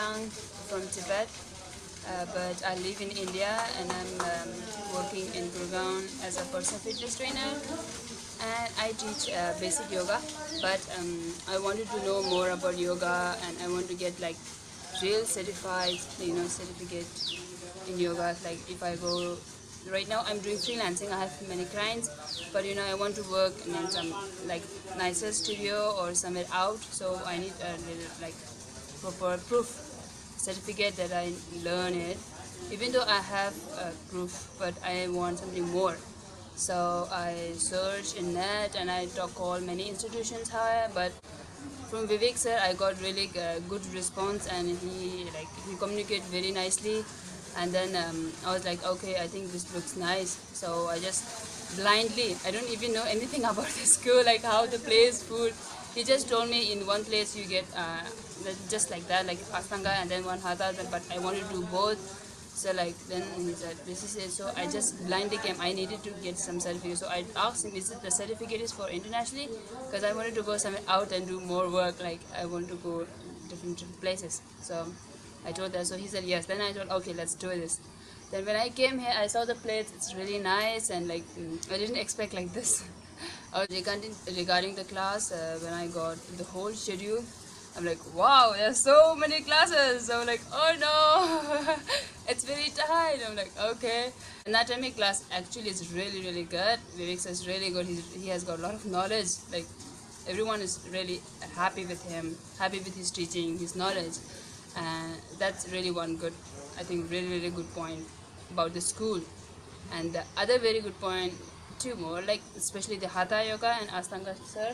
young from Tibet, but I live in India and I'm working in Gurgaon as a personal fitness trainer, and I teach basic yoga. But I wanted to know more about yoga, and I want to get like real certified, certificate in yoga. Like if I go right now, I'm doing freelancing. I have many clients, but I want to work in some like nicer studio or somewhere out. So I need a little like proper proof certificate that I learn it. Even though I have proof, but I want something more. So I search in net and I talk all many institutions higher, but from Vivek sir I got really good response, and he communicated very nicely. And then I was like, okay, I think this looks nice. So I just blindly, I don't even know anything about the school, like how the place, food. He just told me in one place you get just like that, like Ashtanga and then one Hatha, but I wanted to do both. So like then he said, this is it. So I just blindly came. I needed to get some certificate. So I asked him, is it the certificate is for internationally? Because I wanted to go somewhere out and do more work. Like I want to go different places. So I told that. So he said yes. Then I thought, okay, let's do this. Then when I came here, I saw the place. It's really nice, and like I didn't expect like this. Regarding the class, when I got the whole schedule, I'm like, wow, there's so many classes. So I'm like, oh no, it's very tight. I'm like, okay. Anatomy class actually is really, really good. Vivek is really good. He has got a lot of knowledge. Like, everyone is really happy with him, happy with his teaching, his knowledge. And that's really one good, I think, really, really good point about the school. And the other very good point, two more, like especially the Hatha yoga and Ashtanga sir.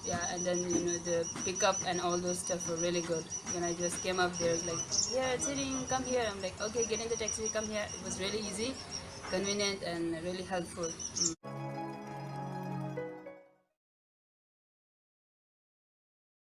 Yeah, and then the pickup and all those stuff were really good. When I just came up there, like, yeah, Tsering, come here. I'm like, okay, get in the taxi, come here. It was really easy, convenient, and really helpful.